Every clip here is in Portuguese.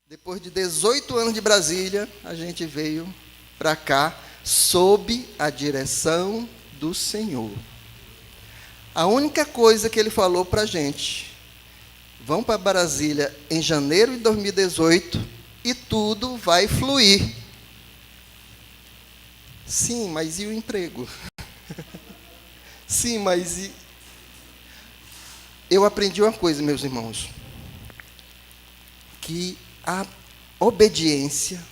Depois de 18 anos de Brasília, a gente veio para cá sob a direção do Senhor. A única coisa que Ele falou para a gente: vão para Brasília em janeiro de 2018 e tudo vai fluir. Sim, mas e o emprego? Sim, mas e... Eu aprendi uma coisa, meus irmãos, que a obediência,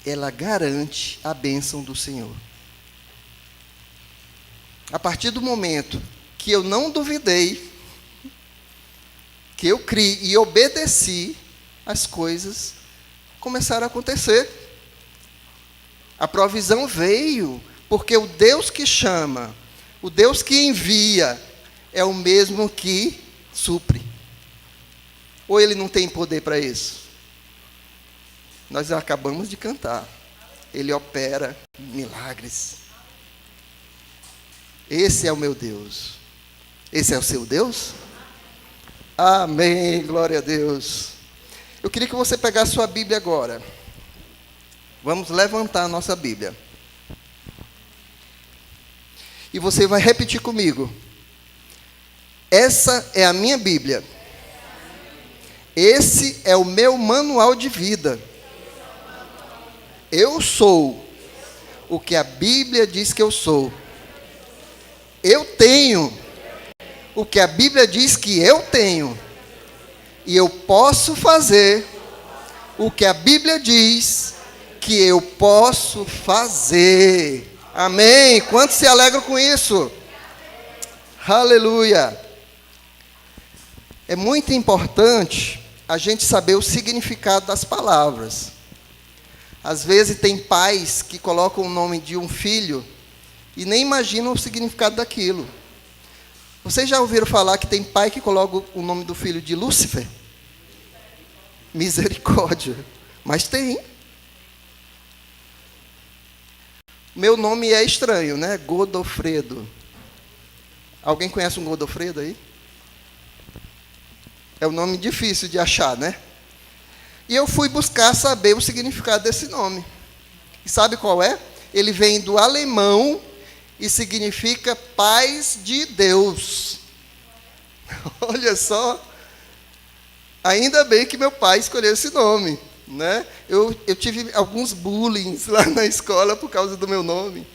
ela garante a bênção do Senhor. A partir do momento que eu não duvidei, que eu criei e obedeci, as coisas começaram a acontecer. A provisão veio, porque o Deus que chama, o Deus que envia, é o mesmo que supre. Ou Ele não tem poder para isso? Nós acabamos de cantar. Ele opera milagres. Esse é o meu Deus. Esse é o seu Deus? Amém, glória a Deus. Eu queria que você pegasse sua Bíblia agora. Vamos levantar a nossa Bíblia. E você vai repetir comigo. Essa é a minha Bíblia. Esse é o meu manual de vida. Eu sou o que a Bíblia diz que eu sou. Eu tenho o que a Bíblia diz que eu tenho. E eu posso fazer o que a Bíblia diz que eu posso fazer. Amém? Quantos se alegram com isso? Aleluia! É muito importante a gente saber o significado das palavras. Às vezes tem pais que colocam o nome de um filho e nem imaginam o significado daquilo. Vocês já ouviram falar que tem pai que coloca o nome do filho de Lúcifer? Misericórdia. Mas tem. Meu nome é estranho, né? Godofredo. Alguém conhece um Godofredo aí? É um nome difícil de achar, né? E eu fui buscar saber o significado desse nome. E sabe qual é? Ele vem do alemão e significa paz de Deus. Olha só. Ainda bem que meu pai escolheu esse nome, né? Eu tive alguns bullying lá na escola por causa do meu nome.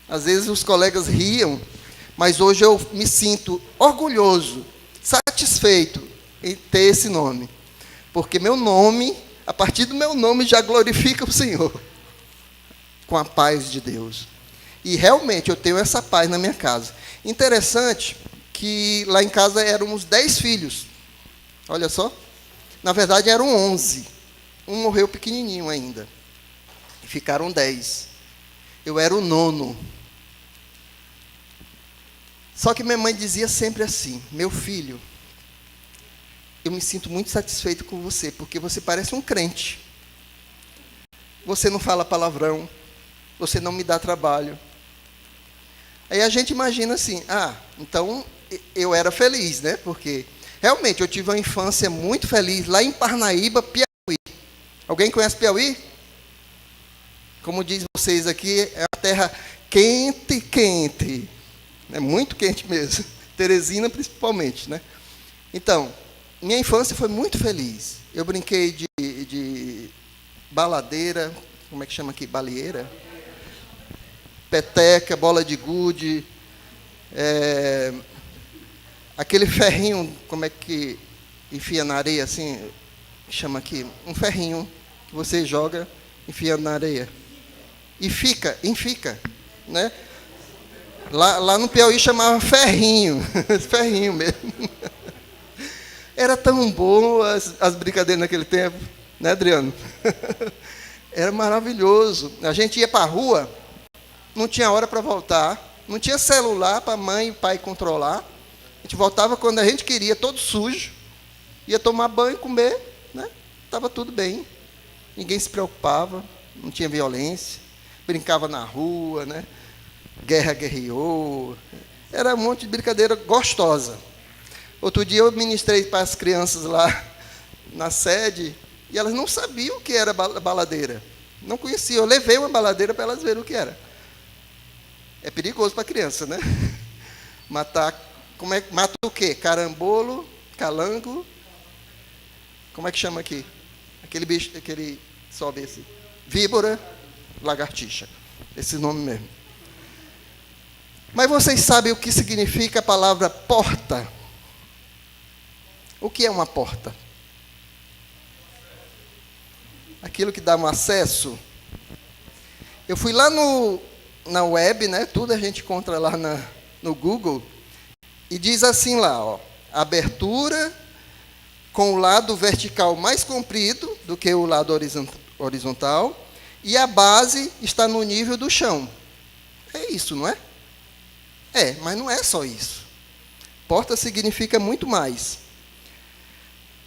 Às vezes os colegas riam, mas hoje eu me sinto orgulhoso, satisfeito em ter esse nome. Porque meu nome, a partir do meu nome, já glorifica o Senhor. Com a paz de Deus. E realmente eu tenho essa paz na minha casa. Interessante que lá em casa éramos 10 filhos. Olha só. Na verdade eram 11. Um morreu pequenininho ainda. E ficaram 10. Eu era o 9º. Só que minha mãe dizia sempre assim: meu filho, eu me sinto muito satisfeito com você, porque você parece um crente. Você não fala palavrão, você não me dá trabalho. Aí a gente imagina assim: então eu era feliz, né? Porque realmente eu tive uma infância muito feliz lá em Parnaíba, Piauí. Alguém conhece Piauí? Como diz vocês aqui, é uma terra quente, quente. É muito quente mesmo. Teresina principalmente, né? Então, minha infância foi muito feliz. Eu brinquei de baladeira, como é que chama aqui? Baleeira? Peteca, bola de gude, aquele ferrinho, como é que enfia na areia assim, chama aqui? Um ferrinho que você joga, enfia na areia. E fica, né? Lá no Piauí chamava ferrinho, ferrinho mesmo. Era tão bom as brincadeiras naquele tempo, né, Adriano? Era maravilhoso. A gente ia para a rua, não tinha hora para voltar, não tinha celular para a mãe e o pai controlar. A gente voltava quando a gente queria, todo sujo, ia tomar banho, comer, né? Estava tudo bem. Ninguém se preocupava, não tinha violência, brincava na rua, né? Guerreou. Era um monte de brincadeira gostosa. Outro dia eu ministrei para as crianças lá na sede, e elas não sabiam o que era baladeira. Não conheciam. Eu levei uma baladeira para elas verem o que era. É perigoso para criança, né? Matar, mata o quê? Carambolo, calango, como é que chama aqui? Aquele bicho, aquele, sobe esse, víbora, lagartixa. Esse nome mesmo. Mas vocês sabem o que significa a palavra porta? O que é uma porta? Aquilo que dá um acesso. Eu fui lá na web, né? Tudo a gente encontra lá no Google. E diz assim lá, ó, abertura com o lado vertical mais comprido do que o lado horizontal. E a base está no nível do chão. É isso, não é? É, mas não é só isso. Porta significa muito mais.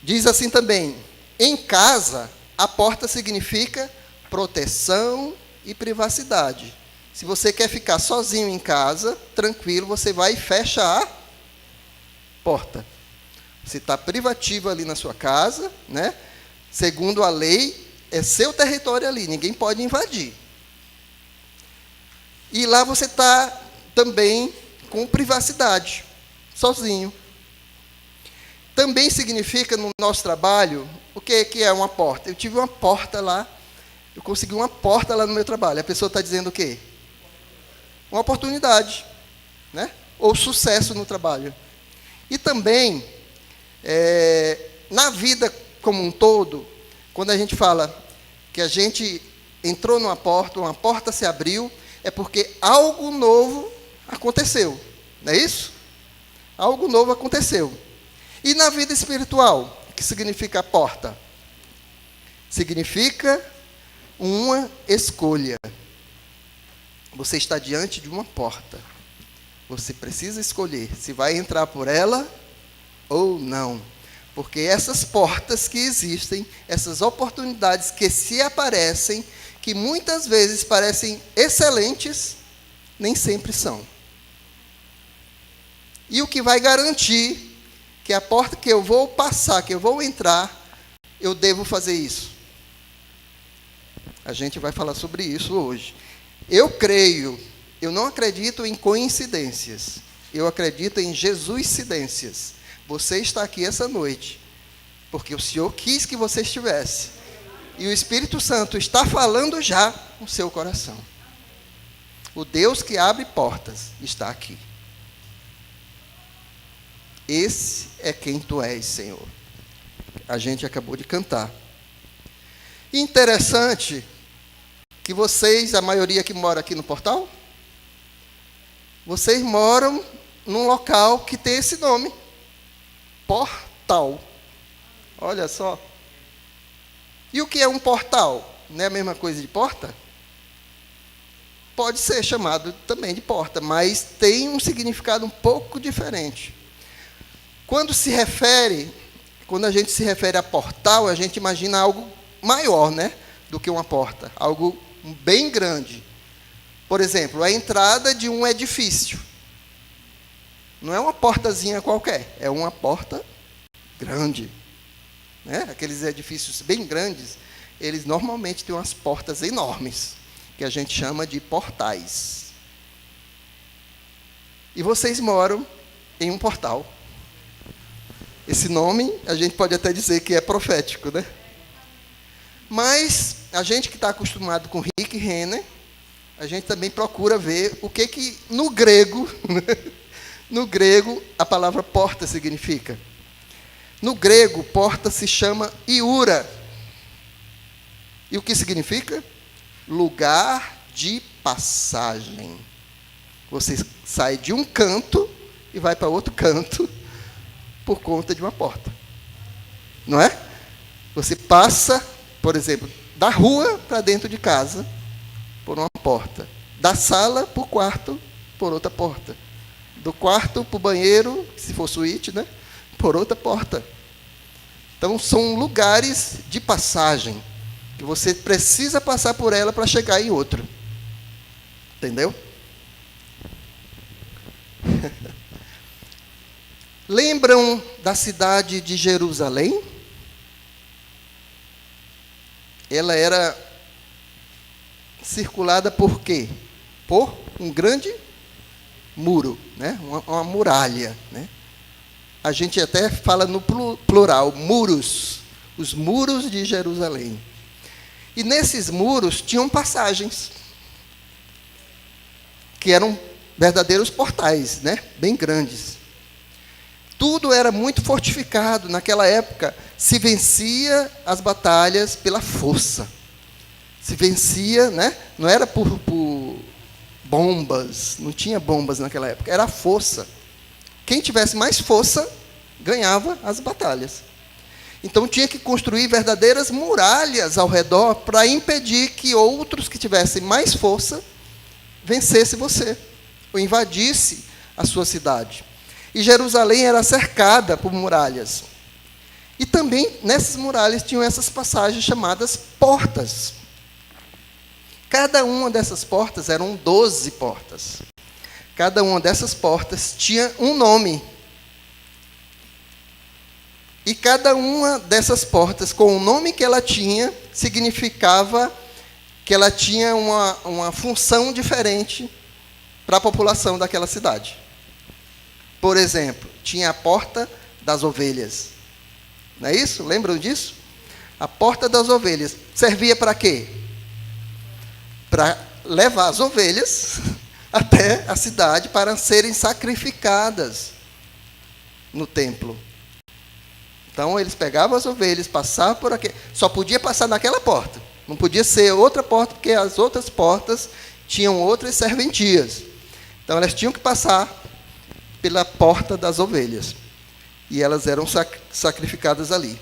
Diz assim também, em casa, a porta significa proteção e privacidade. Se você quer ficar sozinho em casa, tranquilo, você vai e fecha a porta. Você está privativo ali na sua casa, né? Segundo a lei, é seu território ali, ninguém pode invadir. E lá você está também com privacidade, sozinho. Também significa no nosso trabalho, o que é uma porta? Eu tive uma porta lá, eu consegui uma porta lá no meu trabalho. A pessoa está dizendo o quê? Uma oportunidade, né? Ou sucesso no trabalho. E também, na vida como um todo, quando a gente fala que a gente entrou numa porta, uma porta se abriu, é porque algo novo aconteceu, não é isso? Algo novo aconteceu. E na vida espiritual, o que significa a porta? Significa uma escolha. Você está diante de uma porta. Você precisa escolher se vai entrar por ela ou não. Porque essas portas que existem, essas oportunidades que se aparecem, que muitas vezes parecem excelentes, nem sempre são. E o que vai garantir que a porta que eu vou passar, que eu vou entrar, eu devo fazer isso? A gente vai falar sobre isso hoje. Eu creio, eu não acredito em coincidências. Eu acredito em Jesuscidências. Você está aqui essa noite porque o Senhor quis que você estivesse. E o Espírito Santo está falando já no seu coração. O Deus que abre portas está aqui. Esse é quem tu és, Senhor. A gente acabou de cantar. Interessante que vocês, a maioria que mora aqui no portal, vocês moram num local que tem esse nome. Portal. Olha só. E o que é um portal? Não é a mesma coisa de porta? Pode ser chamado também de porta, mas tem um significado um pouco diferente. Quando a gente se refere a portal, a gente imagina algo maior, né, do que uma porta, algo bem grande. Por exemplo, a entrada de um edifício. Não é uma portazinha qualquer, é uma porta grande. Né? Aqueles edifícios bem grandes, eles normalmente têm umas portas enormes, que a gente chama de portais. E vocês moram em um portal. Esse nome, a gente pode até dizer que é profético, né? Mas, a gente que está acostumado com Rick Renner, a gente também procura ver o que no grego, no grego, a palavra porta significa. No grego, porta se chama iura. E o que significa? Lugar de passagem. Você sai de um canto e vai para outro canto por conta de uma porta. Não é? Você passa, por exemplo, da rua para dentro de casa por uma porta. Da sala para o quarto por outra porta. Do quarto para o banheiro, se for suíte, né? Por outra porta. Então, são lugares de passagem, que você precisa passar por ela para chegar em outro. Entendeu? Lembram da cidade de Jerusalém? ela era circulada por quê? Por um grande muro, né? Uma muralha, né? A gente até fala no plural, muros, os muros de Jerusalém. E nesses muros tinham passagens, que eram verdadeiros portais, né? Bem grandes. Tudo era muito fortificado. Naquela época, se vencia as batalhas pela força. Se vencia, né? Não era por bombas, não tinha bombas naquela época, era a força. Quem tivesse mais força, ganhava as batalhas. Então tinha que construir verdadeiras muralhas ao redor para impedir que outros que tivessem mais força vencesse você, ou invadisse a sua cidade. E Jerusalém era cercada por muralhas. E também nessas muralhas tinham essas passagens chamadas portas. Cada uma dessas portas eram 12 portas. Cada uma dessas portas tinha um nome. E cada uma dessas portas, com o nome que ela tinha, significava que ela tinha uma função diferente para a população daquela cidade. Por exemplo, tinha a porta das ovelhas. Não é isso? Lembram disso? A porta das ovelhas servia para quê? Para levar as ovelhas até a cidade para serem sacrificadas no templo. Então, eles pegavam as ovelhas, passavam por aqui. Só podia passar naquela porta. Não podia ser outra porta, porque as outras portas tinham outras serventias. Então, elas tinham que passar pela porta das ovelhas. E elas eram sacrificadas ali.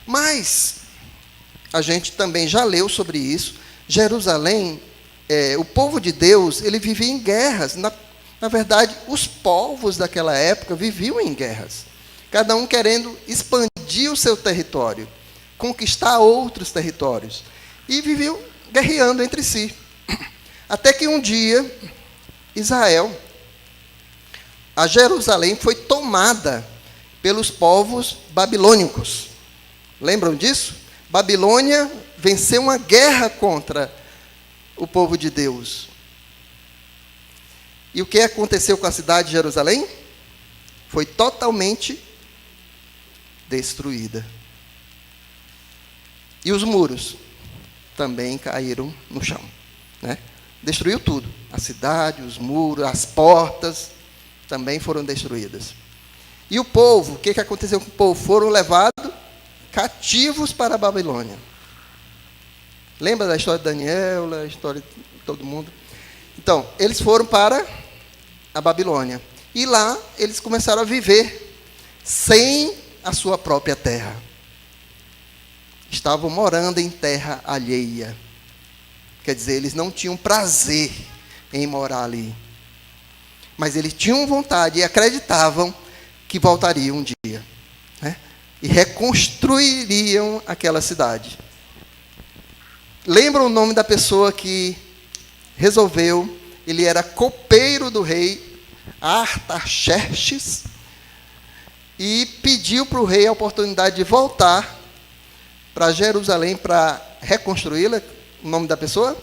Mas, a gente também já leu sobre isso. Jerusalém, o povo de Deus, ele vivia em guerras. Na verdade, os povos daquela época viviam em guerras. Cada um querendo expandir o seu território, conquistar outros territórios. E viviam guerreando entre si. Até que um dia, a Jerusalém foi tomada pelos povos babilônicos. Lembram disso? Babilônia venceu uma guerra contra o povo de Deus. E o que aconteceu com a cidade de Jerusalém? Foi totalmente destruída. E os muros também caíram no chão, né? Destruiu tudo. A cidade, os muros, as portas também foram destruídas. E o povo, o que aconteceu com o povo? Foram levados cativos para a Babilônia. Lembra da história de Daniel, da história de todo mundo? Então, eles foram para a Babilônia. E lá eles começaram a viver sem a sua própria terra. Estavam morando em terra alheia. Quer dizer, eles não tinham prazer em morar ali. Mas eles tinham vontade e acreditavam que voltariam um dia, né? E reconstruiriam aquela cidade. Lembram o nome da pessoa que resolveu? Ele era copeiro do rei Artaxerxes e pediu para o rei a oportunidade de voltar para Jerusalém para reconstruí-la. O nome da pessoa?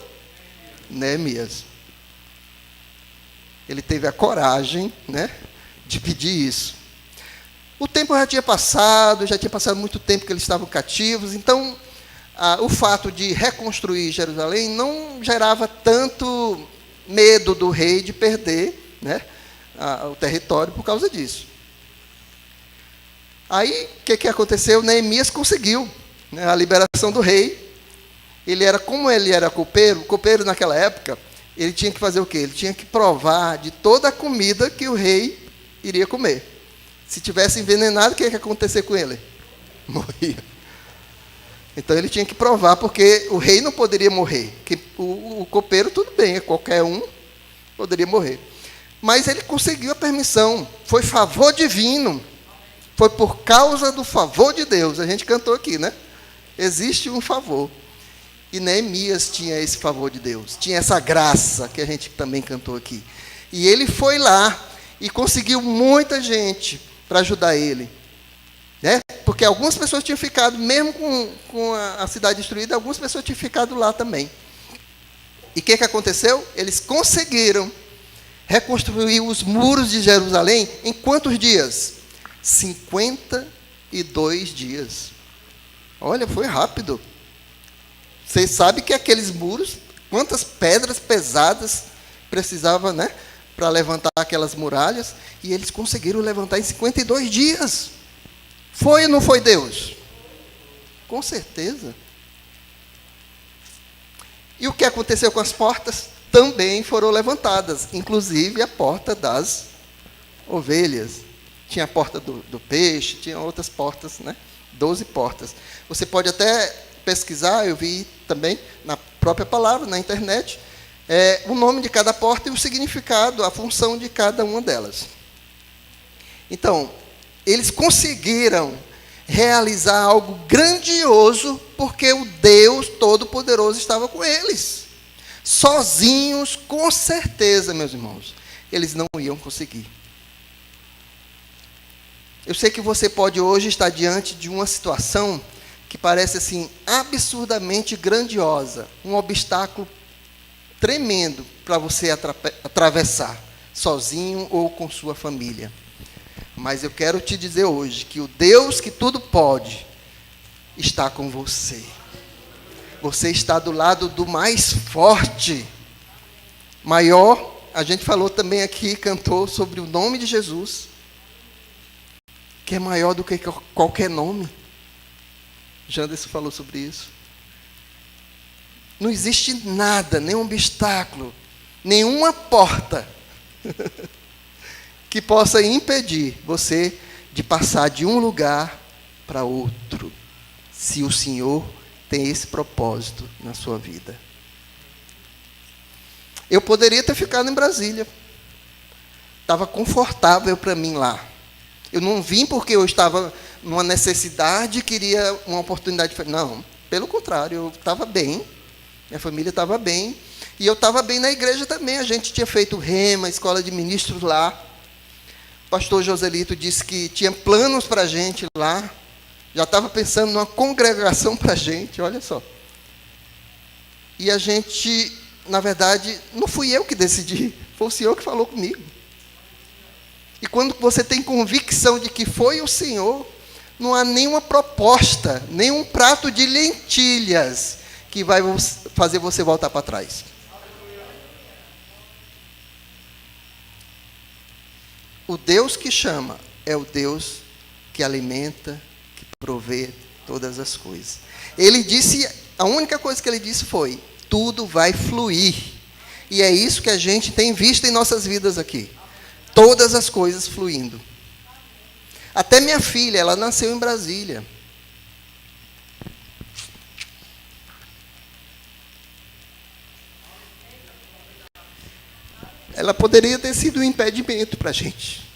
Neemias. Ele teve a coragem, né, de pedir isso. O tempo já tinha passado muito tempo que eles estavam cativos, então o fato de reconstruir Jerusalém não gerava tanto medo do rei de perder, né, o território por causa disso. Aí, o que aconteceu? Neemias conseguiu, né, a liberação do rei. Como ele era copeiro naquela época, ele tinha que fazer o quê? Ele tinha que provar de toda a comida que o rei iria comer. Se tivesse envenenado, o que ia acontecer com ele? Morria. Então ele tinha que provar, porque o rei não poderia morrer. O copeiro, tudo bem, qualquer um poderia morrer. Mas ele conseguiu a permissão. Foi favor divino. Foi por causa do favor de Deus. A gente cantou aqui, né? Existe um favor. E Neemias tinha esse favor de Deus. Tinha essa graça que a gente também cantou aqui. E ele foi lá e conseguiu muita gente para ajudar ele. né? Porque algumas pessoas tinham ficado, mesmo com a cidade destruída, algumas pessoas tinham ficado lá também. E o que aconteceu? Eles conseguiram reconstruir os muros de Jerusalém em quantos dias? 52 dias. Olha, foi rápido. Vocês sabem que aqueles muros, quantas pedras pesadas precisava, né, para levantar aquelas muralhas, e eles conseguiram levantar em 52 dias. Foi ou não foi Deus? Com certeza. E o que aconteceu com as portas? Também foram levantadas, inclusive a porta das ovelhas. Tinha a porta do peixe, tinha outras portas, né? 12 portas. Você pode até pesquisar, eu vi também na própria palavra, na internet, o nome de cada porta e o significado, a função de cada uma delas. Então, eles conseguiram realizar algo grandioso, porque o Deus Todo-Poderoso estava com eles. Sozinhos, com certeza, meus irmãos, eles não iam conseguir. Eu sei que você pode hoje estar diante de uma situação que parece assim absurdamente grandiosa, um obstáculo tremendo para você atravessar, sozinho ou com sua família. Mas eu quero te dizer hoje que o Deus que tudo pode está com você. Você está do lado do mais forte, maior. A gente falou também aqui, cantou sobre o nome de Jesus, que é maior do que qualquer nome. Janderson falou sobre isso. Não existe nada, nenhum obstáculo, nenhuma porta que possa impedir você de passar de um lugar para outro, se o Senhor tem esse propósito na sua vida. Eu poderia ter ficado em Brasília. Estava confortável para mim lá. Eu não vim porque eu estava numa necessidade, queria uma oportunidade. Não, pelo contrário, eu estava bem, minha família estava bem, e eu estava bem na igreja também. A gente tinha feito rema, escola de ministros lá. O pastor Joselito disse que tinha planos para a gente lá, já estava pensando numa congregação para a gente, olha só. E a gente, na verdade, não fui eu que decidi, foi o Senhor que falou comigo. E quando você tem convicção de que foi o Senhor, não há nenhuma proposta, nenhum prato de lentilhas que vai fazer você voltar para trás. O Deus que chama é o Deus que alimenta, que provê todas as coisas. Ele disse, a única coisa que ele disse foi: tudo vai fluir. E é isso que a gente tem visto em nossas vidas aqui. Todas as coisas fluindo. Até minha filha, ela nasceu em Brasília. Ela poderia ter sido um impedimento para a gente.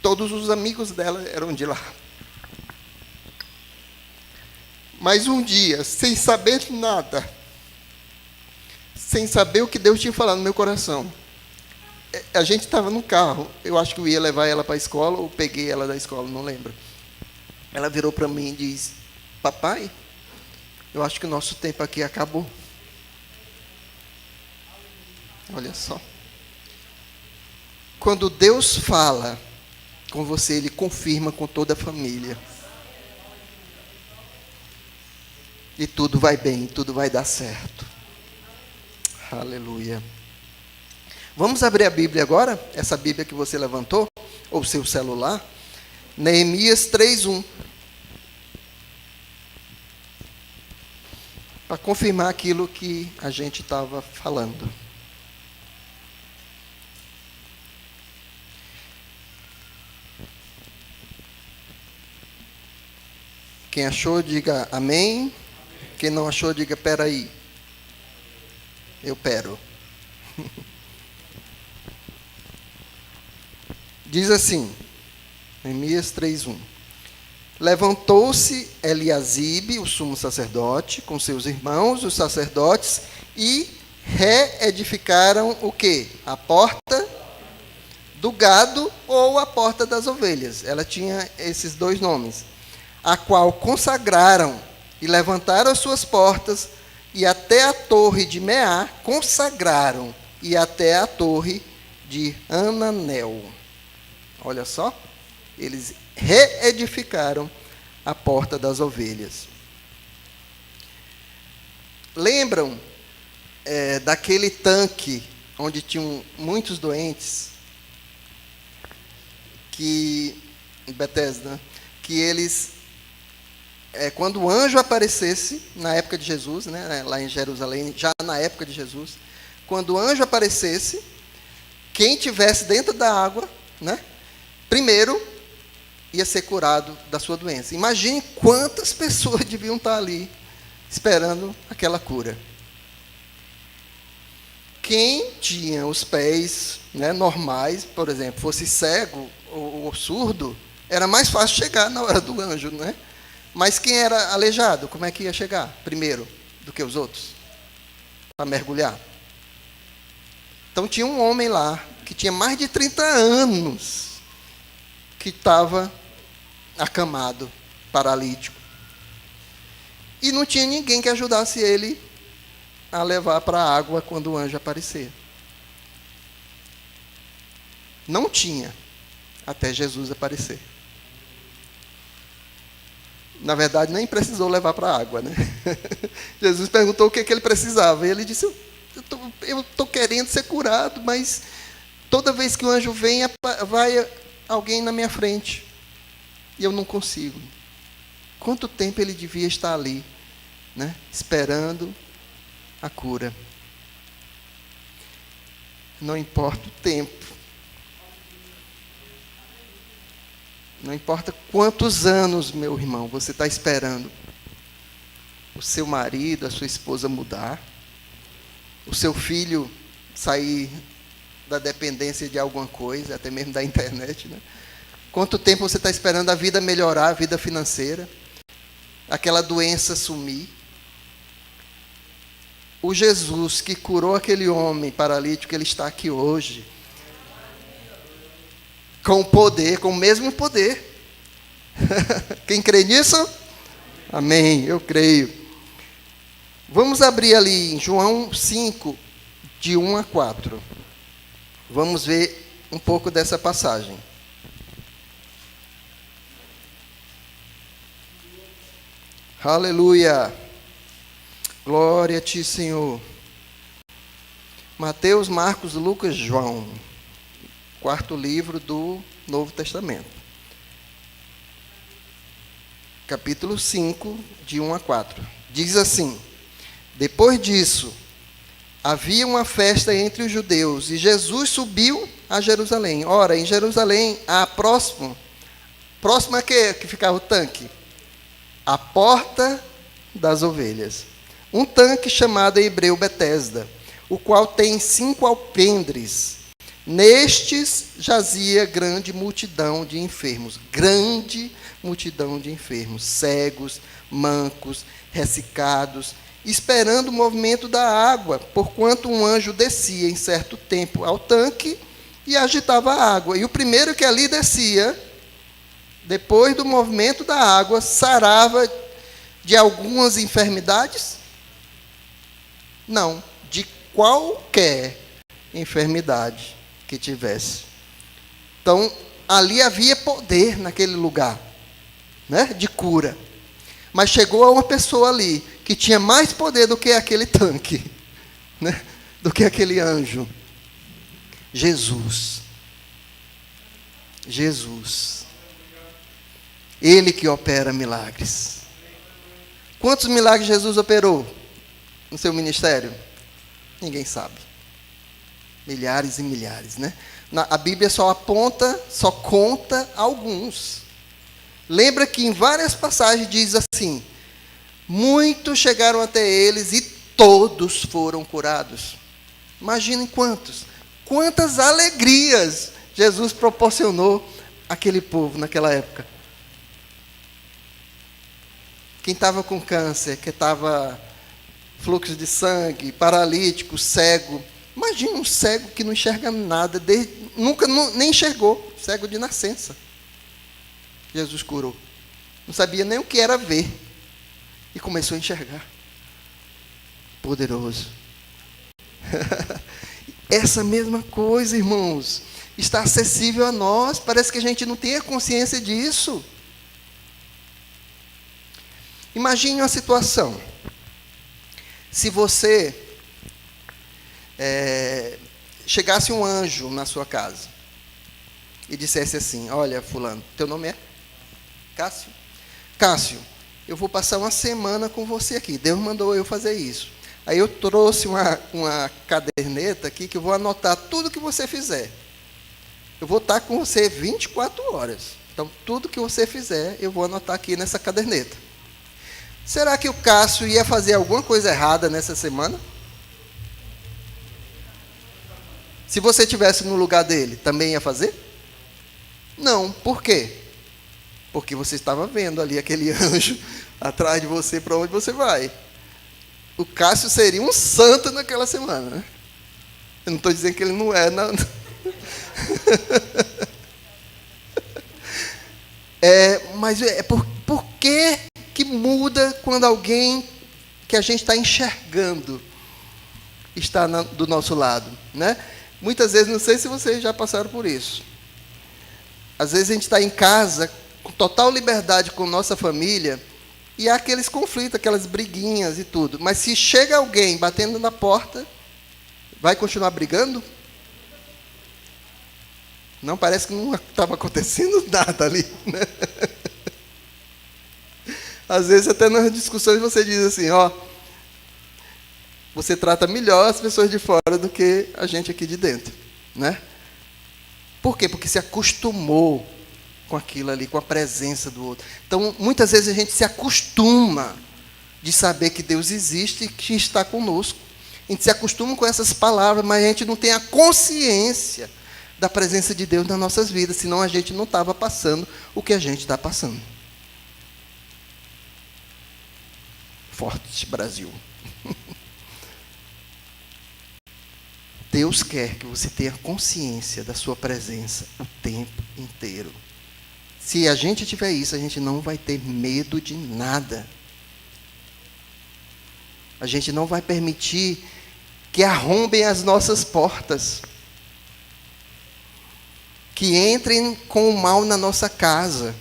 Todos os amigos dela eram de lá. Mas um dia, sem saber nada, sem saber o que Deus tinha falado no meu coração, a gente estava no carro, eu acho que eu ia levar ela para a escola, ou peguei ela da escola, não lembro. Ela virou para mim e disse: papai, eu acho que o nosso tempo aqui acabou. Olha só. Quando Deus fala com você, Ele confirma com toda a família. E tudo vai bem, tudo vai dar certo. Aleluia. Vamos abrir a Bíblia agora, essa Bíblia que você levantou, ou seu celular, Neemias 3:1. Para confirmar aquilo que a gente estava falando. Quem achou, diga amém. Quem não achou, diga peraí. Eu pero. Diz assim, Neemias 3:1. Levantou-se Eliasibe, o sumo sacerdote, com seus irmãos, os sacerdotes, e reedificaram o quê? A porta do gado ou a porta das ovelhas. Ela tinha esses dois nomes. A qual consagraram e levantaram as suas portas, e até a torre de Meá consagraram, e até a torre de Ananel. Olha só, eles reedificaram a porta das ovelhas. Lembram daquele tanque onde tinham muitos doentes, que em Betesda, que eles, quando o anjo aparecesse, na época de Jesus, né, lá em Jerusalém, já na época de Jesus, quando o anjo aparecesse, quem tivesse dentro da água, né, primeiro ia ser curado da sua doença. Imagine quantas pessoas deviam estar ali esperando aquela cura. Quem tinha os pés, né, normais, por exemplo, fosse cego ou surdo, era mais fácil chegar na hora do anjo, né? Mas quem era aleijado, como é que ia chegar primeiro do que os outros? Para mergulhar. Então tinha um homem lá, que tinha mais de 30 anos, que estava acamado, paralítico. E não tinha ninguém que ajudasse ele a levar para a água quando o anjo aparecer. Não tinha, até Jesus aparecer. Na verdade, nem precisou levar para a água, né? Jesus perguntou o que ele precisava. E ele disse, eu estou querendo ser curado, mas toda vez que o anjo vem, vai alguém na minha frente. E eu não consigo. Quanto tempo ele devia estar ali, né? Esperando a cura. Não importa o tempo. Não importa quantos anos, meu irmão, você está esperando o seu marido, a sua esposa mudar, o seu filho sair da dependência de alguma coisa, até mesmo da internet, né? Quanto tempo você está esperando a vida melhorar, a vida financeira, aquela doença sumir? O Jesus que curou aquele homem paralítico, ele está aqui hoje. Com poder, com o mesmo poder. Quem crê nisso? Amém, eu creio. Vamos abrir ali em João 5, de 1 a 4. Vamos ver um pouco dessa passagem. Aleluia. Glória a ti, Senhor. Mateus, Marcos, Lucas, João. Quarto livro do Novo Testamento. Capítulo 5, de 1 a 4. Diz assim: depois disso, havia uma festa entre os judeus, e Jesus subiu a Jerusalém. Ora, em Jerusalém, próximo a que ficava o tanque? A porta das ovelhas. Um tanque chamado em hebreu Betesda, o qual tem 5 alpendres. Nestes jazia grande multidão de enfermos, cegos, mancos, ressecados, esperando o movimento da água, porquanto um anjo descia em certo tempo ao tanque e agitava a água. E o primeiro que ali descia, depois do movimento da água, sarava de algumas enfermidades? Não, de qualquer enfermidade que tivesse. Então, ali havia poder naquele lugar, né, de cura. Mas chegou uma pessoa ali que tinha mais poder do que aquele tanque, né, do que aquele anjo. Jesus. Ele que opera milagres. Quantos milagres Jesus operou no seu ministério? Ninguém sabe. Milhares e milhares, né? A Bíblia só conta alguns. Lembra que em várias passagens diz assim: muitos chegaram até eles e todos foram curados. Imaginem quantas alegrias Jesus proporcionou àquele povo naquela época. Quem estava com câncer, que estava fluxo de sangue, paralítico, cego. Imagina um cego que não enxerga nada, nem enxergou, cego de nascença. Jesus curou. Não sabia nem o que era ver. E começou a enxergar. Poderoso. Essa mesma coisa, irmãos, está acessível a nós. Parece que a gente não tem a consciência disso. Imagine uma situação. Se você chegasse um anjo na sua casa e dissesse assim: olha, fulano, teu nome é Cássio? Cássio, eu vou passar uma semana com você aqui. Deus mandou eu fazer isso. Aí eu trouxe uma caderneta aqui que eu vou anotar tudo que você fizer. Eu vou estar com você 24 horas. Então, tudo que você fizer, eu vou anotar aqui nessa caderneta. Será que o Cássio ia fazer alguma coisa errada nessa semana? Se você estivesse no lugar dele, também ia fazer? Não. Por quê? Porque você estava vendo ali aquele anjo atrás de você para onde você vai. O Cássio seria um santo naquela semana, né? Eu não estou dizendo que ele não é, não. Mas por que muda quando alguém que a gente está enxergando está do nosso lado, né? Muitas vezes, não sei se vocês já passaram por isso. Às vezes a gente está em casa com total liberdade com nossa família e há aqueles conflitos, aquelas briguinhas e tudo. Mas se chega alguém batendo na porta, vai continuar brigando? Não, parece que não estava acontecendo nada ali, né? Às vezes até nas discussões você diz assim, ó, você trata melhor as pessoas de fora do que a gente aqui de dentro, né? Por quê? Porque se acostumou com aquilo ali, com a presença do outro. Então, muitas vezes a gente se acostuma de saber que Deus existe e que está conosco. A gente se acostuma com essas palavras, mas a gente não tem a consciência da presença de Deus nas nossas vidas, senão a gente não estava passando o que a gente está passando. Forte Brasil. Deus quer que você tenha consciência da sua presença o tempo inteiro. Se a gente tiver isso, a gente não vai ter medo de nada. A gente não vai permitir que arrombem as nossas portas, que entrem com o mal na nossa casa,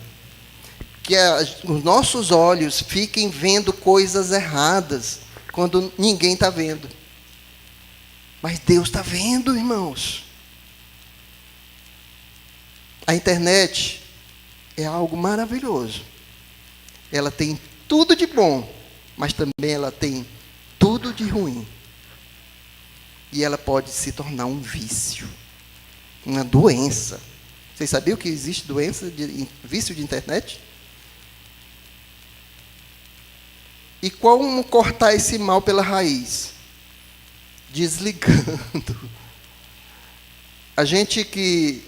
que os nossos olhos fiquem vendo coisas erradas quando ninguém está vendo. Mas Deus está vendo, irmãos. A internet é algo maravilhoso. Ela tem tudo de bom, mas também ela tem tudo de ruim. E ela pode se tornar um vício, uma doença. Vocês sabiam que existe doença de vício de internet? E como cortar esse mal pela raiz? Desligando. A gente que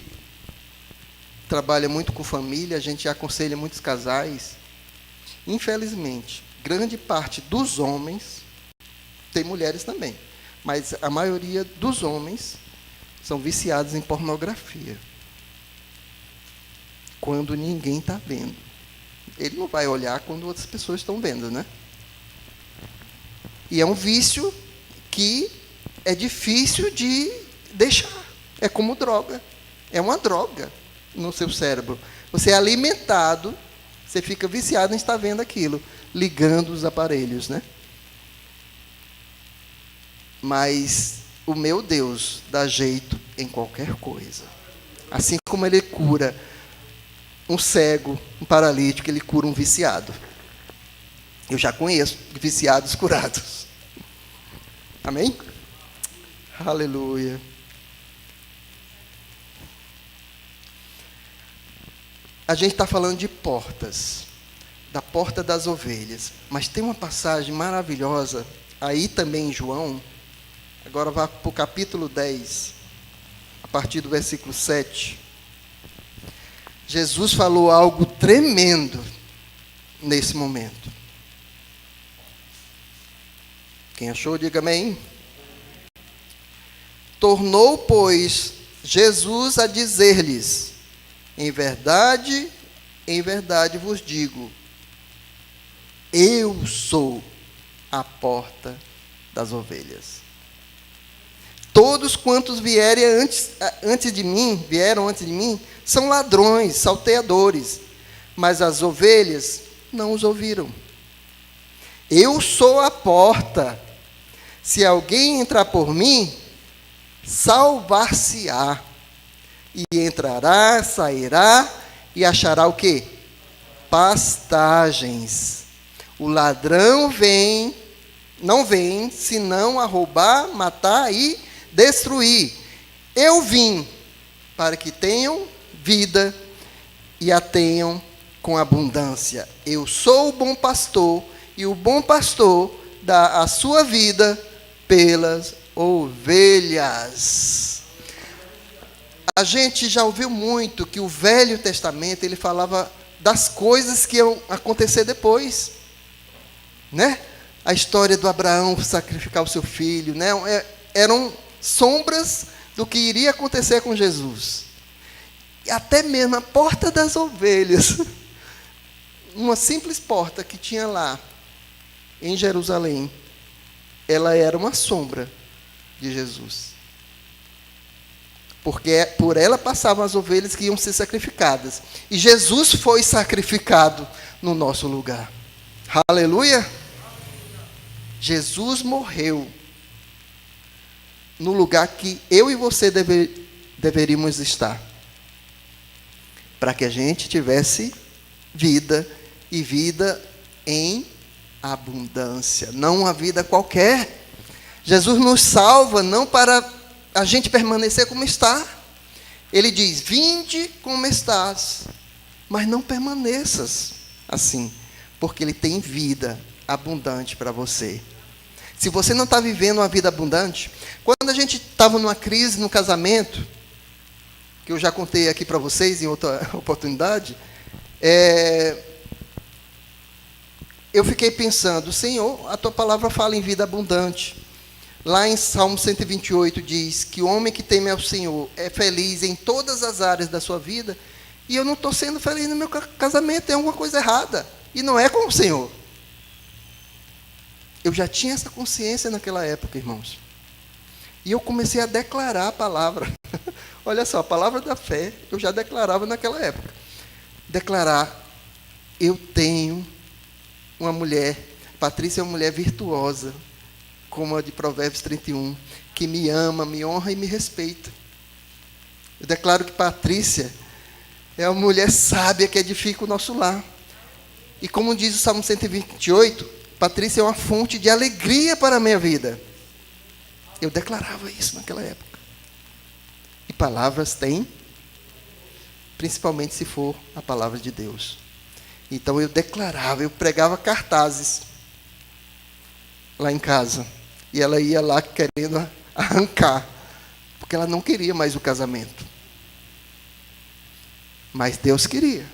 trabalha muito com família, a gente aconselha muitos casais. Infelizmente, grande parte dos homens, tem mulheres também, mas a maioria dos homens são viciados em pornografia. Quando ninguém está vendo. Ele não vai olhar quando outras pessoas estão vendo, né? E é um vício que é difícil de deixar. É como droga. É uma droga no seu cérebro. Você é alimentado, você fica viciado em estar vendo aquilo, ligando os aparelhos, né? Mas o meu Deus dá jeito em qualquer coisa. Assim como Ele cura um cego, um paralítico, Ele cura um viciado. Eu já conheço viciados curados. Amém? Aleluia. A gente está falando de portas, da porta das ovelhas. Mas tem uma passagem maravilhosa, aí também em João, agora vá para o capítulo 10, a partir do versículo 7. Jesus falou algo tremendo nesse momento. Quem achou, diga amém. Tornou, pois, Jesus a dizer-lhes: em verdade vos digo, eu sou a porta das ovelhas. Todos quantos vieram antes de mim, são ladrões, salteadores, mas as ovelhas não os ouviram. Eu sou a porta. Se alguém entrar por mim, salvar-se-á, e entrará, sairá, e achará o quê? Pastagens. O ladrão não vem, senão a roubar, matar e destruir. Eu vim para que tenham vida e a tenham com abundância. Eu sou o bom pastor, e o bom pastor dá a sua vida pelas ovelhas. A gente já ouviu muito que o Velho Testamento, ele falava das coisas que iam acontecer depois, né? A história do Abraão sacrificar o seu filho, né? Eram sombras do que iria acontecer com Jesus. E até mesmo a porta das ovelhas, uma simples porta que tinha lá em Jerusalém, ela era uma sombra de Jesus. Porque por ela passavam as ovelhas que iam ser sacrificadas. E Jesus foi sacrificado no nosso lugar. Aleluia! Jesus morreu no lugar que eu e você deveríamos estar, para que a gente tivesse vida, e vida em abundância, não uma vida qualquer. Jesus nos salva não para a gente permanecer como está. Ele diz: vinde como estás, mas não permaneças assim, porque Ele tem vida abundante para você. Se você não está vivendo uma vida abundante, quando a gente estava numa crise no casamento, que eu já contei aqui para vocês em outra oportunidade, eu fiquei pensando: Senhor, a Tua palavra fala em vida abundante. Lá em Salmo 128 diz que o homem que teme ao Senhor é feliz em todas as áreas da sua vida, e eu não estou sendo feliz no meu casamento, tem alguma coisa errada, e não é com o Senhor. Eu já tinha essa consciência naquela época, irmãos. E eu comecei a declarar a palavra. Olha só, a palavra da fé, eu já declarava naquela época. Declarar: eu tenho uma mulher, Patrícia é uma mulher virtuosa, como a de Provérbios 31, que me ama, me honra e me respeita. Eu declaro que Patrícia é uma mulher sábia que edifica o nosso lar. E como diz o Salmo 128, Patrícia é uma fonte de alegria para a minha vida. Eu declarava isso naquela época. E palavras têm, principalmente se for a palavra de Deus. Então eu declarava, eu pregava cartazes lá em casa. E ela ia lá querendo arrancar, porque ela não queria mais o casamento. Mas Deus queria.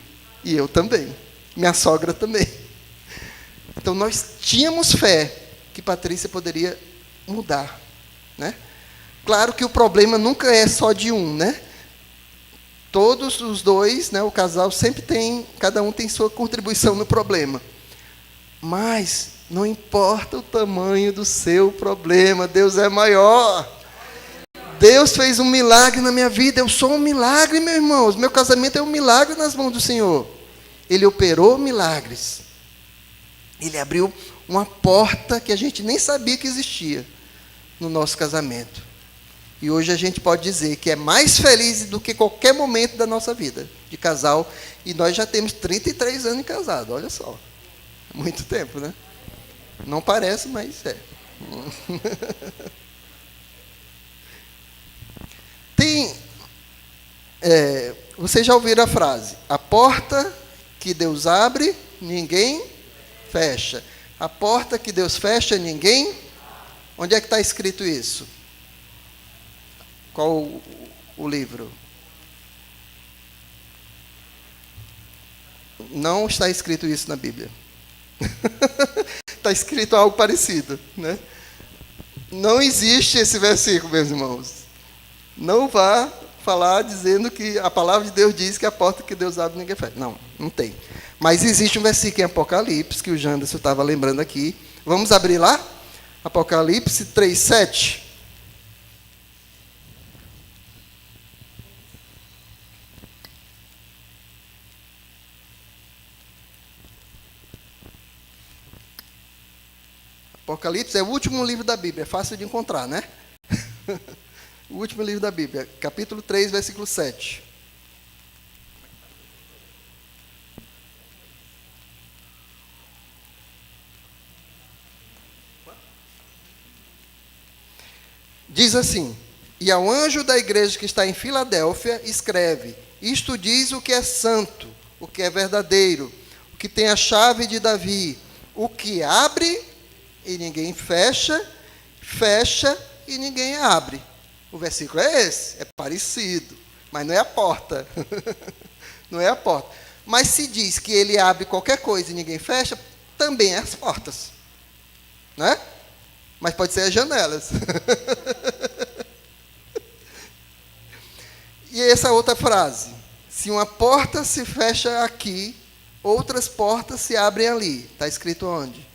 E eu também. Minha sogra também. Então nós tínhamos fé que Patrícia poderia mudar, né? Claro que o problema nunca é só de um, né? Todos os dois, né, o casal sempre tem, cada um tem sua contribuição no problema. Mas não importa o tamanho do seu problema, Deus é maior. Deus fez um milagre na minha vida, eu sou um milagre, meus irmãos. Meu casamento é um milagre nas mãos do Senhor. Ele operou milagres. Ele abriu uma porta que a gente nem sabia que existia no nosso casamento. E hoje a gente pode dizer que é mais feliz do que qualquer momento da nossa vida de casal. E nós já temos 33 anos de casado, olha só. Muito tempo, né? Não parece, mas é. Vocês já ouviram a frase: a porta que Deus abre, ninguém fecha. A porta que Deus fecha, ninguém... Onde é que está escrito isso? Qual o livro? Não está escrito isso na Bíblia. Está escrito algo parecido, né? Não existe esse versículo, meus irmãos. Não vá falar dizendo que a palavra de Deus diz que a porta que Deus abre ninguém fecha. Não, não tem. Mas existe um versículo em Apocalipse, que o Janderson estava lembrando aqui. Vamos abrir lá? Apocalipse 3:7. Apocalipse é o último livro da Bíblia, é fácil de encontrar, né? O último livro da Bíblia, capítulo 3, versículo 7. Diz assim: e ao anjo da igreja que está em Filadélfia, escreve: isto diz o que é santo, o que é verdadeiro, o que tem a chave de Davi, o que abre e ninguém fecha, fecha e ninguém abre. O versículo é esse, é parecido, mas não é a porta. Não é a porta. Mas se diz que ele abre qualquer coisa e ninguém fecha, também é as portas. Né? Mas pode ser as janelas. E essa outra frase: se uma porta se fecha aqui, outras portas se abrem ali. Está escrito onde?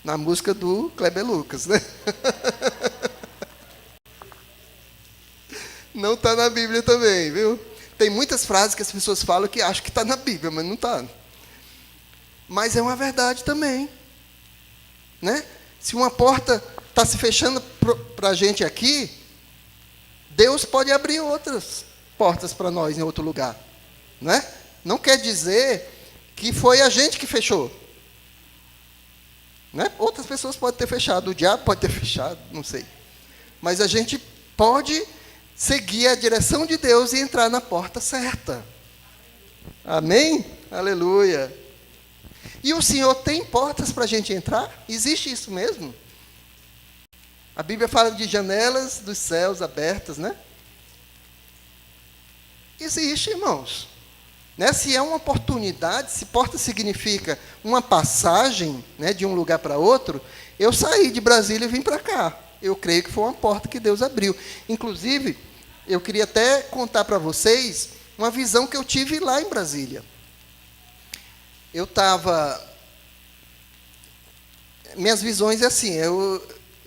Na música do Kleber Lucas, né? Não está na Bíblia também, viu? Tem muitas frases que as pessoas falam que acham que está na Bíblia, mas não está. Mas é uma verdade também. Né? Se uma porta está se fechando para a gente aqui, Deus pode abrir outras portas para nós em outro lugar. Né? Não quer dizer que foi a gente que fechou. Né? Outras pessoas podem ter fechado, o diabo pode ter fechado, não sei. Mas a gente pode seguir a direção de Deus e entrar na porta certa. Amém? Aleluia. E o Senhor tem portas para a gente entrar? Existe isso mesmo? A Bíblia fala de janelas dos céus abertas, né? Existe, irmãos. Né? Se é uma oportunidade, se porta significa uma passagem, né, de um lugar para outro, eu saí de Brasília e vim para cá. Eu creio que foi uma porta que Deus abriu. Inclusive, eu queria até contar para vocês uma visão que eu tive lá em Brasília. Eu estava... Minhas visões é assim,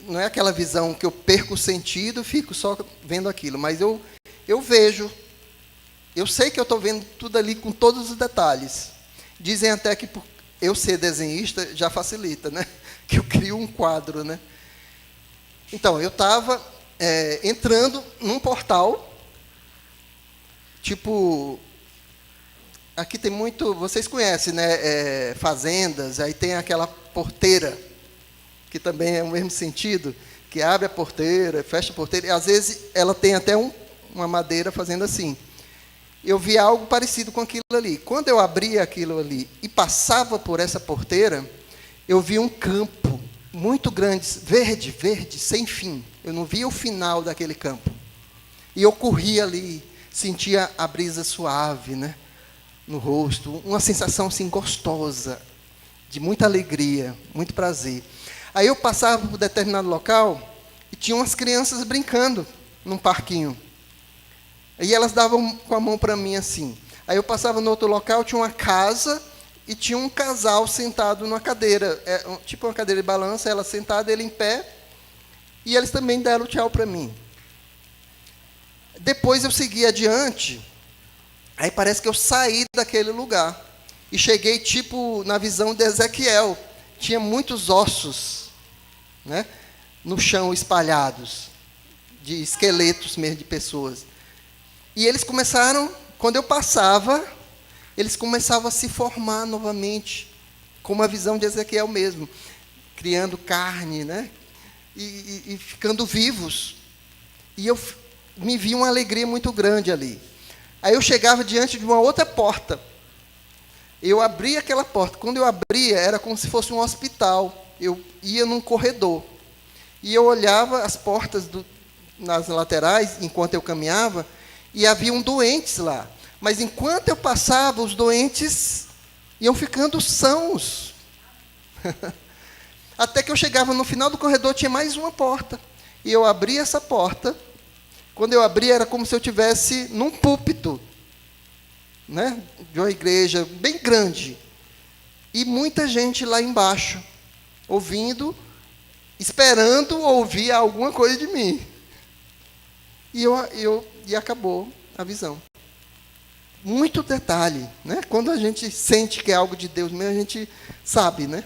não é aquela visão que eu perco o sentido e fico só vendo aquilo, mas eu vejo. Eu sei que eu estou vendo tudo ali com todos os detalhes. Dizem até que por eu ser desenhista já facilita, né? Que eu crio um quadro, né? Então, eu estava entrando num portal, tipo... Aqui tem muito... Vocês conhecem, né? Fazendas, aí tem aquela porteira, que também é o mesmo sentido, que abre a porteira, fecha a porteira, e às vezes ela tem até uma madeira fazendo assim. Eu vi algo parecido com aquilo ali. Quando eu abria aquilo ali e passava por essa porteira, eu vi um campo muito grande, verde, verde, sem fim. Eu não via o final daquele campo. E eu corria ali, sentia a brisa suave, né, no rosto, uma sensação assim gostosa, de muita alegria, muito prazer. Aí eu passava por determinado local e tinha umas crianças brincando num parquinho. E elas davam com a mão para mim assim. Aí eu passava no outro local, tinha uma casa e tinha um casal sentado numa cadeira, tipo uma cadeira de balança, ela sentada, ele em pé, e eles também deram tchau para mim. Depois eu segui adiante, aí parece que eu saí daquele lugar e cheguei tipo na visão de Ezequiel. Tinha muitos ossos, né, no chão espalhados, de esqueletos mesmo de pessoas. E eles começaram, quando eu passava, eles começavam a se formar novamente, com uma visão de Ezequiel mesmo, criando carne, né? E ficando vivos. E eu me vi uma alegria muito grande ali. Aí eu chegava diante de uma outra porta. Eu abria aquela porta. Quando eu abria, era como se fosse um hospital. Eu ia num corredor. E eu olhava as portas nas laterais, enquanto eu caminhava, e haviam doentes lá. Mas enquanto eu passava, os doentes iam ficando sãos. Até que eu chegava no final do corredor, tinha mais uma porta. E eu abria essa porta, Quando eu abri, era como se eu estivesse num púlpito, né, de uma igreja bem grande. E muita gente lá embaixo, ouvindo, esperando ouvir alguma coisa de mim. E acabou a visão. Muito detalhe, né? Quando a gente sente que é algo de Deus mesmo, a gente sabe, né?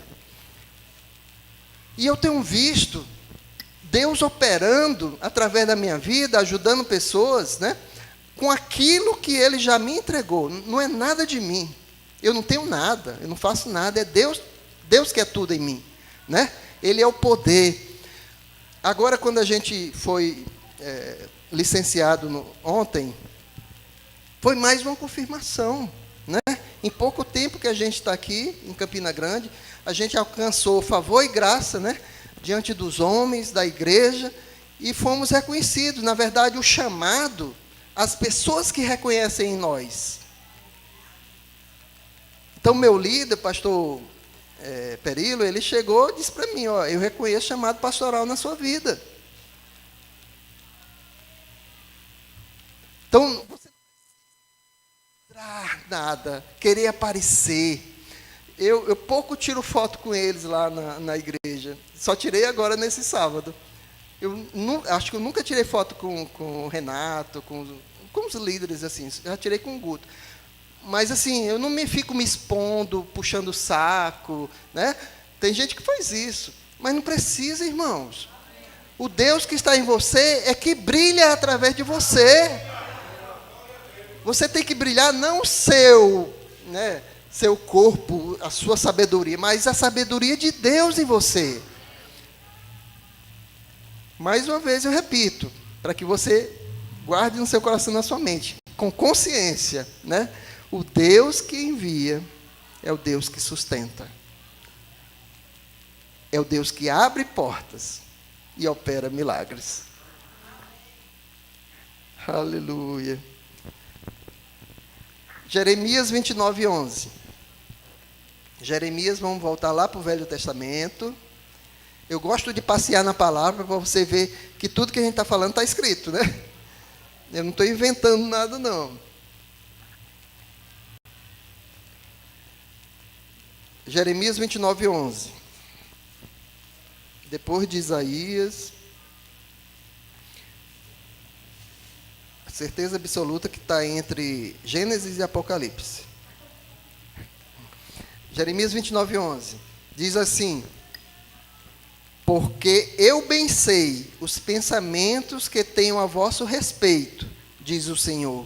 E eu tenho visto Deus operando através da minha vida, ajudando pessoas, né? Com aquilo que Ele já me entregou. Não é nada de mim. Eu não tenho nada, eu não faço nada. É Deus que é tudo em mim, né? Ele é o poder. Agora, quando a gente foi licenciado ontem, foi mais uma confirmação, né? Em pouco tempo que a gente está aqui, em Campina Grande, a gente alcançou favor e graça, né? Diante dos homens, da igreja, e fomos reconhecidos. Na verdade, o chamado, as pessoas que reconhecem em nós. Então, meu líder, pastor Perilo, ele chegou e disse para mim, ó, eu reconheço o chamado pastoral na sua vida. Então, você nada, querer aparecer. Eu pouco tiro foto com eles lá na igreja. Só tirei agora nesse sábado. Acho que eu nunca tirei foto com o Renato, com os líderes, assim. Já tirei com o Guto. Mas, assim, eu não fico me expondo, puxando o saco, né? Tem gente que faz isso. Mas não precisa, irmãos. O Deus que está em você é que brilha através de você. Você tem que brilhar não o seu, né, seu corpo, a sua sabedoria, mas a sabedoria de Deus em você. Mais uma vez eu repito, para que você guarde no seu coração, na sua mente, com consciência, né? O Deus que envia é o Deus que sustenta. É o Deus que abre portas e opera milagres. Aleluia. Jeremias 29, 11. Jeremias, vamos voltar lá para o Velho Testamento. Eu gosto de passear na palavra para você ver que tudo que a gente está falando está escrito, né? Eu não estou inventando nada, não. Jeremias 29, 11. Depois de Isaías. Certeza absoluta que está entre Gênesis e Apocalipse. Jeremias 29, 11. Diz assim: porque eu bem sei os pensamentos que tenho a vosso respeito, diz o Senhor,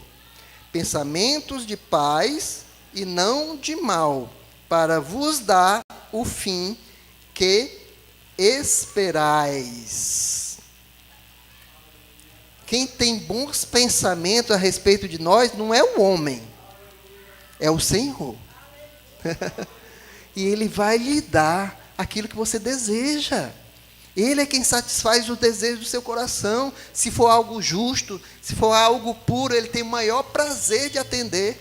pensamentos de paz e não de mal, para vos dar o fim que esperais. Quem tem bons pensamentos a respeito de nós não é o homem, é o Senhor. E Ele vai lhe dar aquilo que você deseja. Ele é quem satisfaz o desejo do seu coração. Se for algo justo, se for algo puro, Ele tem o maior prazer de atender.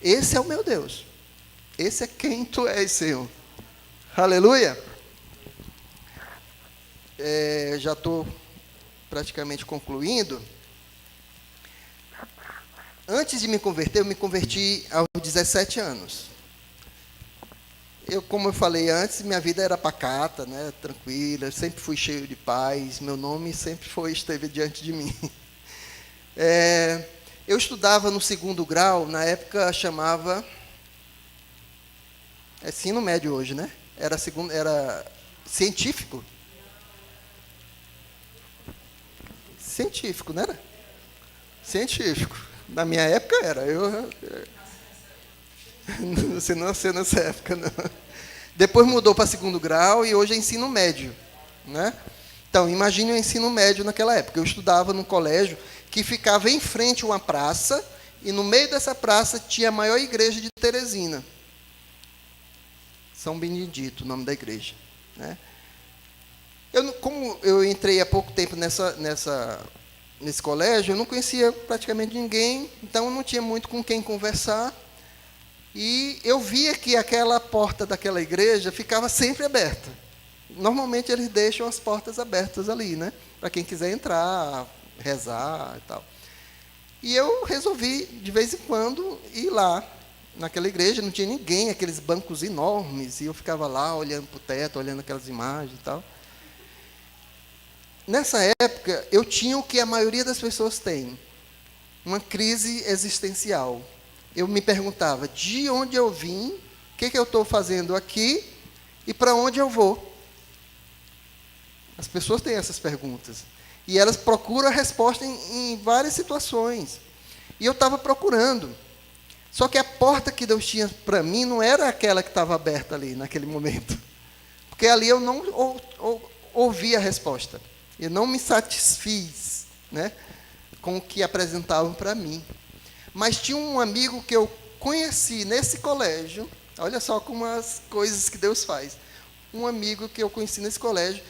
Esse é o meu Deus. Esse é quem tu és, Senhor. Aleluia. Já estou praticamente concluindo. Antes de me converter, eu me converti aos 17 anos. Como eu falei antes, minha vida era pacata, né, tranquila, sempre fui cheio de paz, meu nome sempre esteve diante de mim. Eu estudava no 2º grau, na época chamava... ensino médio hoje, né? Era científico. Científico, não era? Científico. Na minha época era. Você não nasceu nessa época, não. Depois mudou para 2º grau e hoje é ensino médio, né? Então, imagine o ensino médio naquela época. Eu estudava num colégio que ficava em frente a uma praça e no meio dessa praça tinha a maior igreja de Teresina. São Benedito, o nome da igreja, né? Como eu entrei há pouco tempo nesse colégio, eu não conhecia praticamente ninguém, então eu não tinha muito com quem conversar. E eu via que aquela porta daquela igreja ficava sempre aberta. Normalmente eles deixam as portas abertas ali, né? Para quem quiser entrar, rezar e tal. E eu resolvi, de vez em quando, ir lá naquela igreja. Não tinha ninguém, aqueles bancos enormes, e eu ficava lá olhando para o teto, olhando aquelas imagens e tal. Nessa época, eu tinha o que a maioria das pessoas tem, uma crise existencial. Eu me perguntava, de onde eu vim, o que eu estou fazendo aqui e para onde eu vou? As pessoas têm essas perguntas. E elas procuram a resposta em várias situações. E eu estava procurando. Só que a porta que Deus tinha para mim não era aquela que estava aberta ali, naquele momento. Porque ali eu não ouvi a resposta. Eu não me satisfiz, né, com o que apresentavam para mim. Mas tinha um amigo que eu conheci nesse colégio. Olha só como as coisas que Deus faz. Um amigo que eu conheci nesse colégio,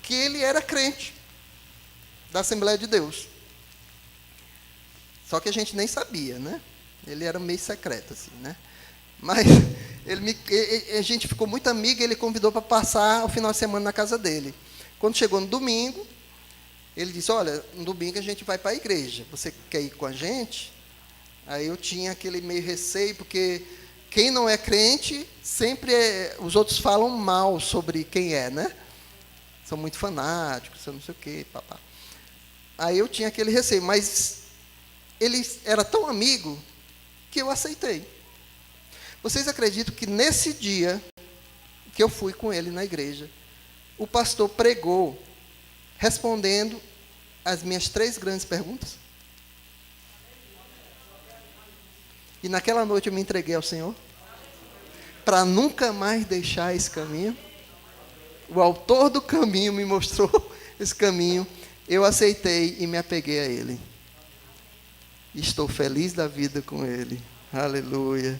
que ele era crente da Assembleia de Deus. Só que a gente nem sabia, né? Ele era meio secreto, assim, né? Mas a gente ficou muito amigo, ele convidou para passar o final de semana na casa dele. Quando chegou no domingo, ele disse, olha, no domingo a gente vai para a igreja, você quer ir com a gente? Aí eu tinha aquele meio receio, porque quem não é crente, sempre os outros falam mal sobre quem é, né? São muito fanáticos, são não sei o quê, papá. Aí eu tinha aquele receio, mas ele era tão amigo que eu aceitei. Vocês acreditam que nesse dia que eu fui com ele na igreja, o pastor pregou respondendo as minhas 3 grandes perguntas? E naquela noite eu me entreguei ao Senhor, para nunca mais deixar esse caminho. O autor do caminho me mostrou esse caminho, eu aceitei e me apeguei a ele. Estou feliz da vida com ele. Aleluia.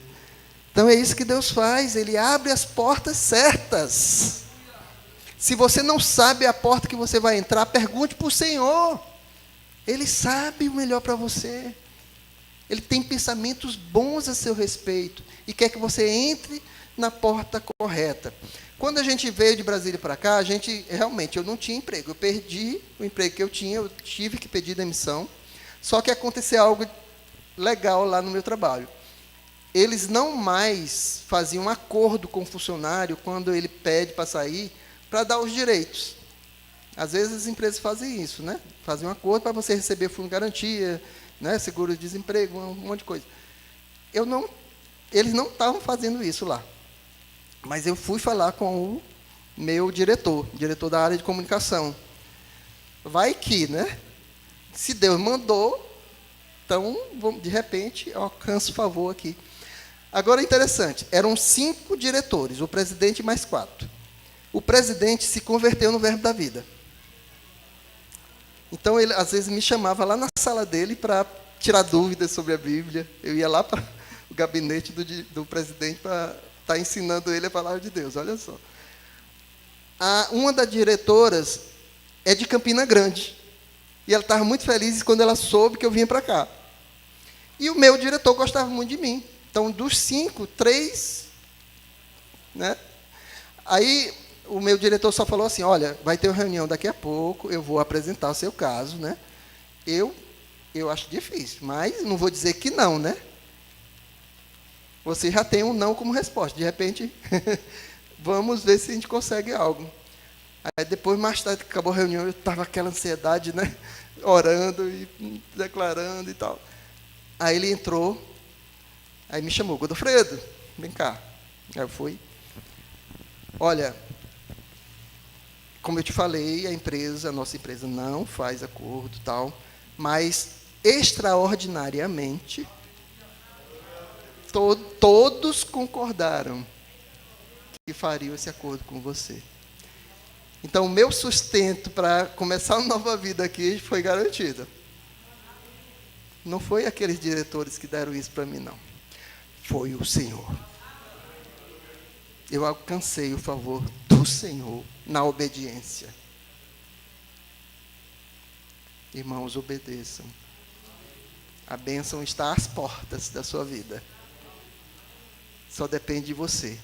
Então é isso que Deus faz, Ele abre as portas certas. Se você não sabe a porta que você vai entrar, pergunte para o Senhor. Ele sabe o melhor para você. Ele tem pensamentos bons a seu respeito e quer que você entre na porta correta. Quando a gente veio de Brasília para cá, eu não tinha emprego. Eu perdi o emprego que eu tinha, eu tive que pedir demissão. Só que aconteceu algo legal lá no meu trabalho. Eles não mais faziam um acordo com o funcionário quando ele pede para sair, para dar os direitos. Às vezes as empresas fazem isso, né? Fazem um acordo para você receber fundo de garantia, né? Seguro de desemprego, um monte de coisa. Eles não estavam fazendo isso lá. Mas eu fui falar com o meu diretor da área de comunicação. Vai que, né? Se Deus mandou, então, de repente, eu alcanço favor aqui. Agora, interessante, eram 5 diretores, o presidente mais 4. O presidente se converteu no Verbo da Vida. Então, ele, às vezes, me chamava lá na sala dele para tirar dúvidas sobre a Bíblia. Eu ia lá para o gabinete do presidente para estar ensinando ele a palavra de Deus, olha só. Uma das diretoras é de Campina Grande. E ela estava muito feliz quando ela soube que eu vinha para cá. E o meu diretor gostava muito de mim. Então, dos 5, 3... né? Aí, o meu diretor só falou assim, olha, vai ter uma reunião daqui a pouco, eu vou apresentar o seu caso, né? Eu acho difícil, mas não vou dizer que não, né? Você já tem um não como resposta. De repente, vamos ver se a gente consegue algo. Aí depois, mais tarde, que acabou a reunião, eu estava aquela ansiedade, né? Orando e declarando e tal. Aí ele entrou, aí me chamou, Godofredo, vem cá. Aí eu fui. Olha, como eu te falei, a nossa empresa não faz acordo tal, mas extraordinariamente, todos concordaram que fariam esse acordo com você. Então, o meu sustento para começar uma nova vida aqui foi garantido. Não foi aqueles diretores que deram isso para mim, não. Foi o Senhor. Eu alcancei o favor do Senhor na obediência. Irmãos, obedeçam. A bênção está às portas da sua vida. Só depende de você.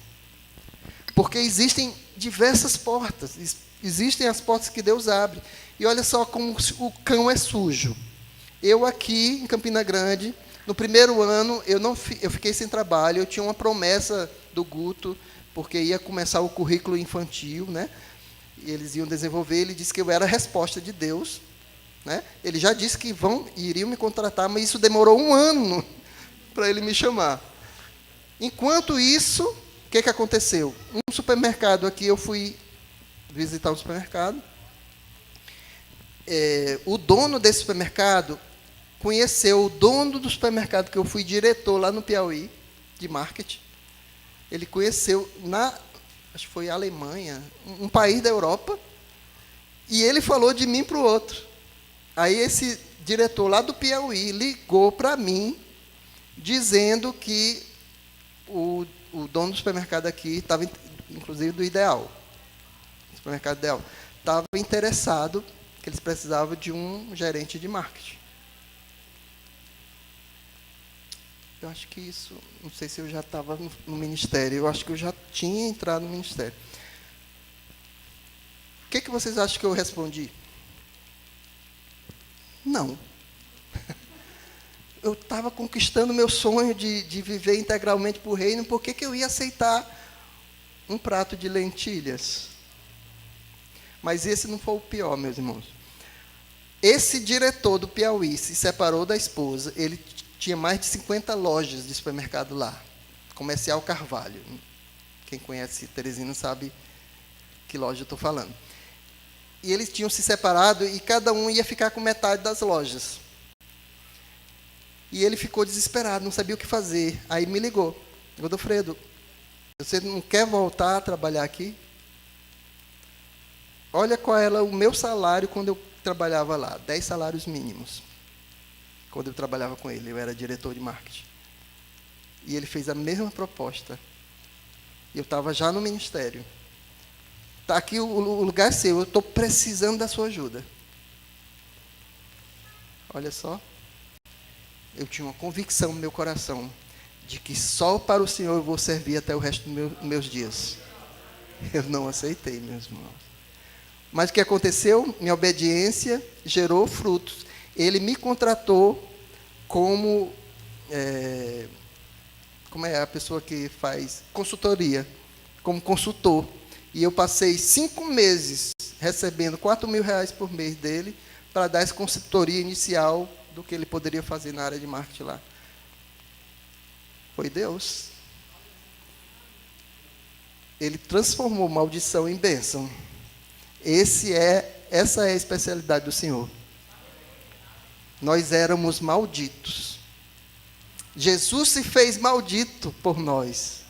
Porque existem diversas portas. Existem as portas que Deus abre. E olha só como o cão é sujo. Eu aqui, em Campina Grande, no primeiro ano, eu fiquei sem trabalho. Eu tinha uma promessa do Guto, porque ia começar o currículo infantil, né? E eles iam desenvolver. Ele disse que eu era a resposta de Deus, né? Ele já disse que iriam me contratar, mas isso demorou 1 ano para ele me chamar. Enquanto isso, o que aconteceu? Um supermercado aqui, eu fui visitar um supermercado. O dono desse supermercado conheceu o dono do supermercado, que eu fui diretor lá no Piauí, de marketing. Ele conheceu acho que foi Alemanha, um país da Europa, e ele falou de mim para o outro. Aí esse diretor lá do Piauí ligou para mim, dizendo que o dono do supermercado aqui estava, inclusive do Ideal, supermercado Ideal, estava interessado, que eles precisavam de um gerente de marketing. Eu acho que isso, não sei se eu já estava no ministério, eu acho que eu já tinha entrado no ministério. O que vocês acham que eu respondi? Não. Eu estava conquistando meu sonho de viver integralmente para o reino, por que eu ia aceitar um prato de lentilhas? Mas esse não foi o pior, meus irmãos. Esse diretor do Piauí se separou da esposa, ele tinha mais de 50 lojas de supermercado lá, Comercial Carvalho. Quem conhece Teresina sabe que loja eu estou falando. E eles tinham se separado e cada um ia ficar com metade das lojas. E ele ficou desesperado, não sabia o que fazer. Aí me ligou. Godofredo, você não quer voltar a trabalhar aqui? Olha qual era o meu salário quando eu trabalhava lá. 10 salários mínimos. Quando eu trabalhava com ele, eu era diretor de marketing. E ele fez a mesma proposta. Eu estava já no ministério. Está aqui o lugar seu, eu estou precisando da sua ajuda. Olha só. Eu tinha uma convicção no meu coração de que só para o Senhor eu vou servir até o resto dos meus dias. Eu não aceitei, meus irmãos. Mas o que aconteceu? Minha obediência gerou frutos. Ele me contratou como é a pessoa que faz consultoria, como consultor. E eu passei 5 meses recebendo R$4.000 por mês dele para dar essa consultoria inicial do que ele poderia fazer na área de marketing lá. Foi Deus. Ele transformou maldição em bênção. Essa é a especialidade do Senhor. Nós éramos malditos. Jesus se fez maldito por nós.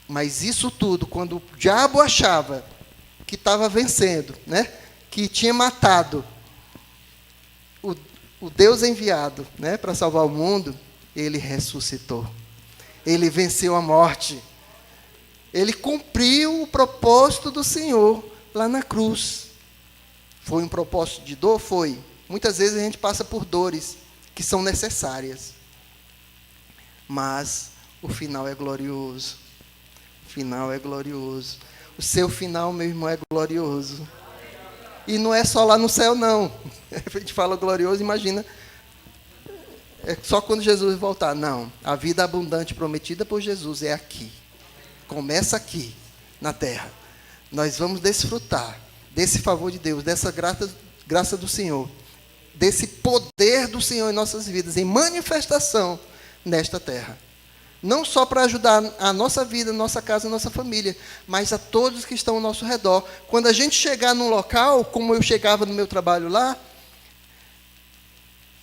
Mas isso tudo, quando o diabo achava que estava vencendo, né? Que tinha matado o Deus enviado, né, para salvar o mundo, ele ressuscitou. Ele venceu a morte. Ele cumpriu o propósito do Senhor lá na cruz. Foi um propósito de dor? Foi. Muitas vezes a gente passa por dores que são necessárias. Mas o final é glorioso. O final é glorioso. O seu final, meu irmão, é glorioso. E não é só lá no céu, não. A gente fala glorioso, imagina. É só quando Jesus voltar. Não. A vida abundante prometida por Jesus é aqui. Começa aqui, na terra. Nós vamos desfrutar desse favor de Deus, dessa graça do Senhor, desse poder do Senhor em nossas vidas, em manifestação nesta terra. Não só para ajudar a nossa vida, a nossa casa, a nossa família, mas a todos que estão ao nosso redor. Quando a gente chegar num local, como eu chegava no meu trabalho lá,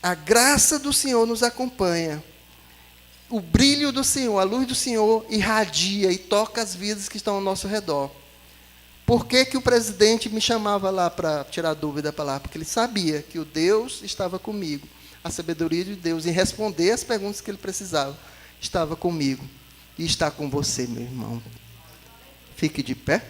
a graça do Senhor nos acompanha. O brilho do Senhor, a luz do Senhor irradia e toca as vidas que estão ao nosso redor. Por que o presidente me chamava lá para tirar dúvida para lá? Porque ele sabia que o Deus estava comigo. A sabedoria de Deus em responder as perguntas que ele precisava estava comigo. E está com você, meu irmão. Fique de pé.